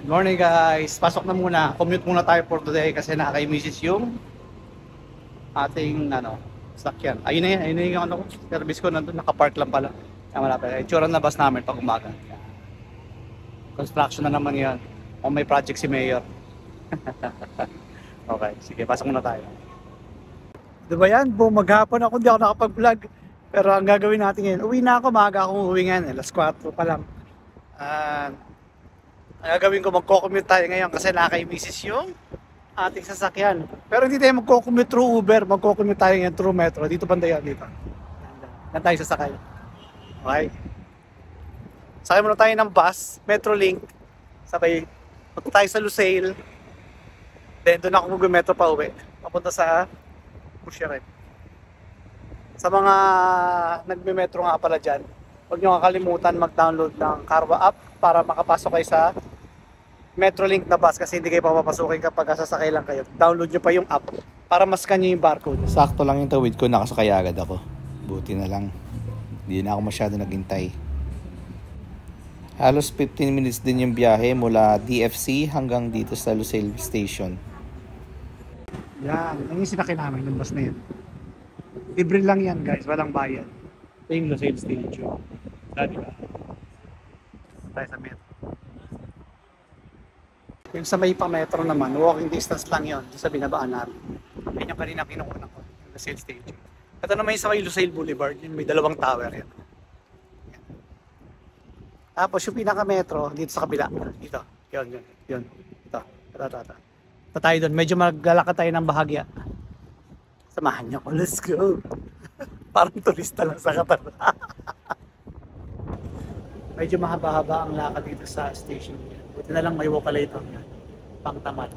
Good morning guys, pasok na muna. Commute muna tayo for today kasi nakaka-misis yung ating sakyan. Ayun na yung service ko nandun, nakapark lang pala. Kaya malapit. Itsura na bus namin pag umaga. Construction na naman yan. O may project si Mayor. Okay, sige, pasok muna tayo. Diba yan? Maghapon ako, hindi ako nakapag-vlog. Pero ang gagawin natin ngayon, uwi na ako, maaga akong uwi ngayon. Alas 4 pa lang. Ang gagawin ko, magko-commute tayo ngayon kasi nakaka-misis yung ating sasakyan. Pero hindi tayo magko-commute through Uber, magko-commute tayo ngayon through Metro. Dito banda yan, dito. Yan tayo sasakay. Okay? Sakay muna tayo ng bus, Metrolink. Sabay, punta tayo sa Lusail. Then doon ako mag-metro pa uwi. Papunta sa Pusyaret. Sa mga nagme-metro nga pala dyan, huwag nyo kakalimutan mag-download ng Carwa app para makapasok kayo sa Metrolink na bus kasi hindi kayo papapasukin kapag sasakay lang kayo. Download nyo pa yung app para maskan nyo yung barcode. Sakto lang yung tawid ko, nakasakay agad ako. Buti na lang. Hindi na ako masyado naghintay. Halos 15 minutes din yung biyahe mula DFC hanggang dito sa Lusail Station. Yan, yung sinakay namin yung bus na yun. Libre lang yan guys, walang bayad. Ito yung Lusail Station. Diba? Tayo sa metro. Yung sa may pa-metro naman, walking distance lang yun sa binabaan namin. Yan yung kanina kinukunan ko, yung Lusail Station. Ito naman yung sa may Lusail Boulevard, yung may dalawang tower yan. Yan. Tapos yung pinaka-metro, dito sa kabila. Dito, yun. Ito. Ito tayo doon, medyo maglalakad tayo ng bahagya. Samahan niyo ako, let's go! Parang turista lang sa Qatar. Medyo mahaba-haba ang lakad dito sa station. Buti na lang may wokalator na pang tamad.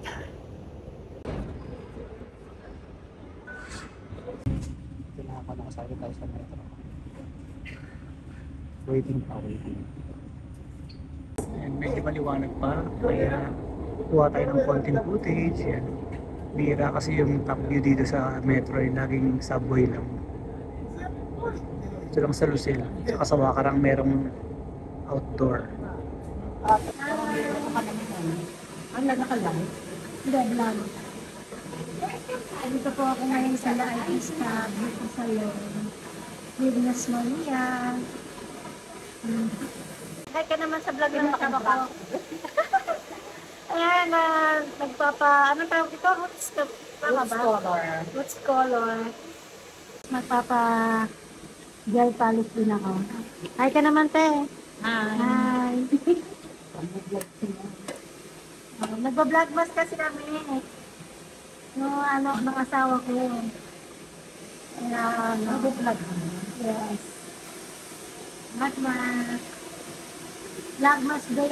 Ito na ako, nakasali tayo sa metro. Waiting. And medyo maliwanag pa, kaya kuha tayo ng konting footage. Yan. Bira kasi yung top view dito sa metro ay laging subway lang. Ito lang sa Lucille. Saka sa Wakarang merong outdoor. Ang lada ka lang? Hindi, vlog. Dito po ako ngayon sa La Artista, dito sa Business Mania. Hi ka naman sa vlog ng ko. Ayan, anong tawag ito? Roots color. Roots color. Gel polish din ako. Hi ka naman, te. Hi. Nagba-vlogmas kasi kami. Ng asawa ko. Nag-vlog. Yes. Vlogmas day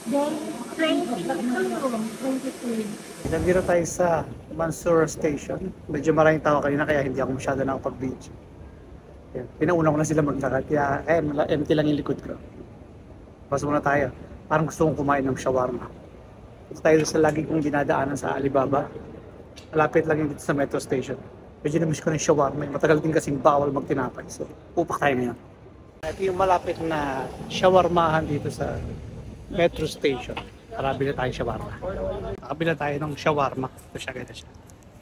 Day 22. Nandito tayo sa Mansour Station. Medyo maraming tao kanina kaya hindi ako masyado nakapag-video. Pinauna ko na sila maglakad kaya empty lang yung likod ko. Pasok muna tayo. Parang gusto kong kumain ng shawarma. Ito tayo sa lagi kong dinadaanan sa Alibaba. Malapit lang yung dito sa metro station. Medyo na-miss ko ng shawarma. Matagal din kasing bawal magtinapay. So, upak tayo ngayon. Ito yung malapit na shawarmahan dito sa metro station. Nakabila tayo shawarma. Nakabila tayo ng shawarma. Ito siya, ganito siya.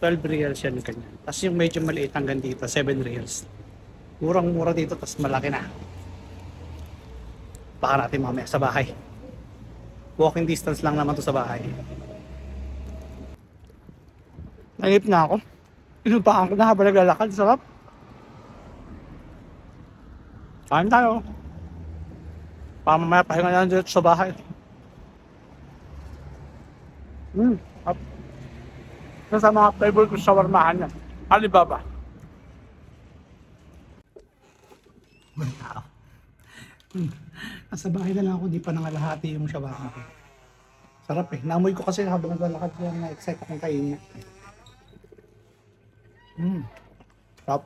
12 reals yan yung kanya. Tapos yung medyo maliit hanggang dito, 7 reals. Murang-mura dito, tapos malaki na. Baka natin mamaya sa bahay. Walking distance lang naman to sa bahay. Nangip na ako. Pinupaan ko na habang naglalakad. Sarap. Kain tayo. Mamaya pahinga na dito sa bahay. Isa sa mga flavor ko sa shawarmahan niya. Alibaba. Nasa bahay na lang ako, di pa nangalahati yung shawarma ko. Sarap eh. Namoy ko kasi habang naglalakad ko yung na-excite akong kainin niya. Sarap.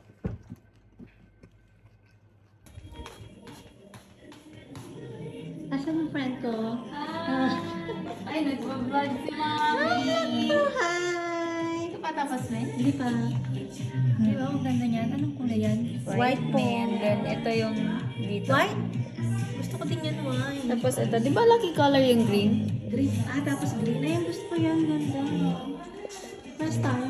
Asan yung friend ko? Ay, nag-vlog si Mami. Hi! Ito pa tapos na eh? Hindi pa. Di ba? Ang ganda niyan. Anong kulay yan? White po. And then, ito yung dito. White? Gusto ko din yan white. Tapos ito, di ba lucky color yung green? Green. Tapos green. Ay, yung gusto ko yan. Ganda. First tayo.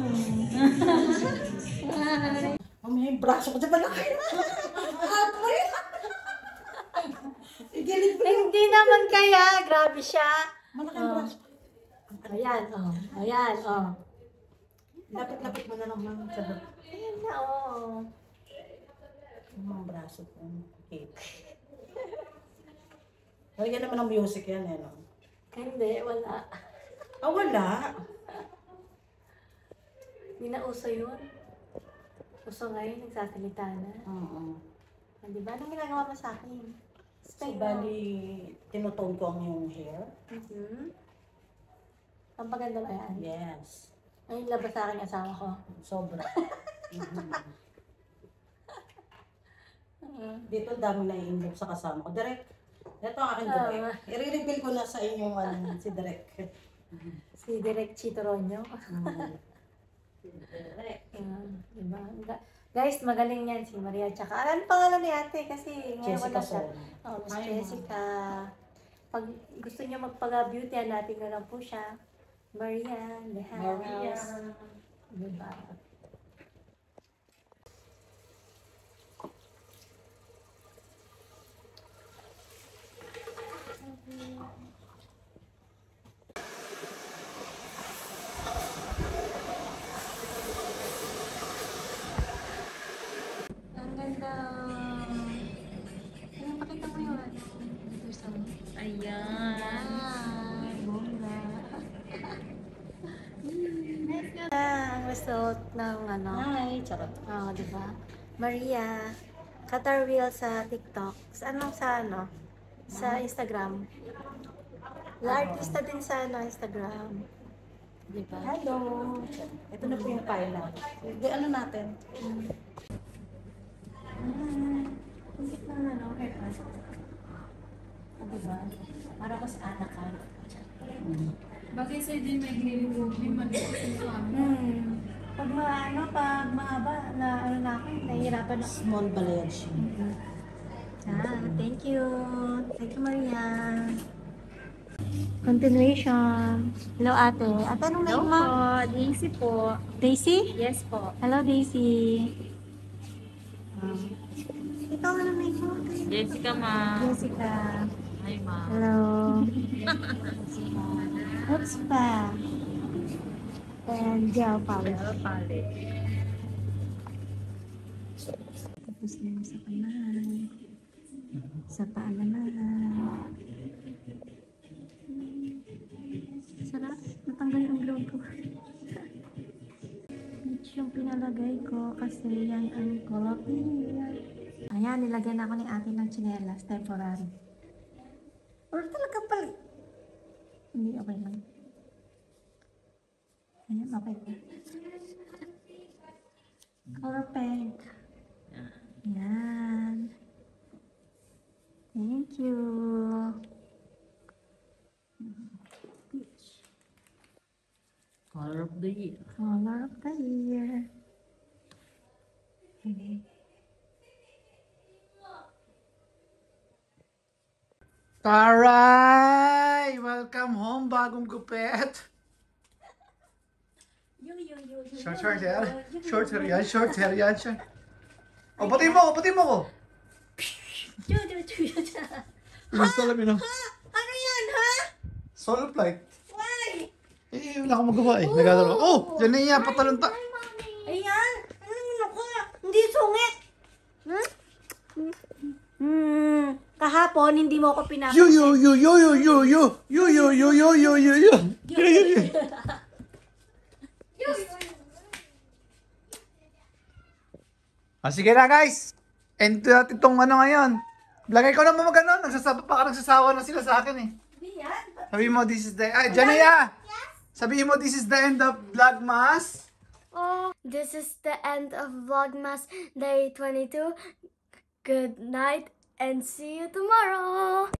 Mamaya yung braso ko dyan malaki. Igilid mo. Hindi naman kaya. Grabe siya. Malaki yung braso. Ayan, oh. Ayan, oh. Lapit-lapit mo na lang mga sabot. Ayan na, oh. Yung mga braso ko. Okay. Lagyan naman ng music yan eh, no? Hindi, wala. Wala. Hindi na uso yun. Uso ngayon, nagsasalita na. Oo. Di ba? Anong ginagawa mo sa akin? So, bali, tinutone ko ang yung hair. Ang paganda ba yan? Yes. Ayun, labas sa akin asawa ko. Sobra. Dito, dami na i-inbox sa kasama ko. Direk, ito ang aking direk. I-reveal ko na sa inyong si Direk. Si Direk Chito Ronyo. Si Direk. Diba? Guys, magaling yan si Maria. Tsaka, ano pangalan ni ate? Kasi ngayon Jessica wala siya. Son. Oh, Miss Hi, Jessica. Pag gusto niyo magpaga-beauty, natin na lang po siya. Maria, the house. Maria. Diba? Ang ganda. Ayun, pakita mo yun. Gusto mo? Ayan. Bongga. Ang result ng ano. Hi, charot. Oh, di ba? Maria, Qatar Wheel sa TikTok. Sa ano? Sa Instagram. La-artista din sa Instagram. Di ba? Hello. Ito na po yung file natin. Ano natin? Hindi na ano, haircut. Di ba? Para ko sa anak ka. Bagay sa'yo din may ginilibog din mag-isip sa amin. Pag pag mahaba, na ano na ako, nahihirapan ako. Small balayage. Thank you. Thank you, Maria. Continuation. Hello, ate. Ate, anong name mo? Daisy po. Daisy? Yes po. Hello, Daisy. Ito, anong name mo? Jessica, ma. Jessica. Hi, ma. Hello. Oops pa. And gel polish. Pale. Tapos na yung sa panahan. Sa paa naman. Sarap. Natanggal yung glow ko. Beach yung pinalagay ko kasi yan ang color niya. Ayan, nilagyan ako ni ate ng tsinelas. Temporary. Or talaga pala. Hindi, okay lang. Ayan, okay lang. Color pink. Yan. Thank you. Peach. Color of the year. Color of the year. Okay. Taray! Welcome home, bagong gupet. Short hair. Short hair yan, short hair yan siya. O, batiin mo ko. Gusto lang yun. Ano yan, ha? Solo flight. Why? Wala akong magawa eh. Nagagawa. Oh, dyan na iya, patalon ta. Ayan. Ano ka? Hindi sungit. Kahapon, hindi mo ako pinapakita. Yo. Sige na guys. End natin itong ano ngayon. Lagay ko naman mag-ano. Nagsasawa na sila sa akin eh. Sabihin mo, this is the... Ay, Janaya! Sabihin mo, this is the end of Vlogmas. Oh, this is the end of Vlogmas Day 22. Good night and see you tomorrow.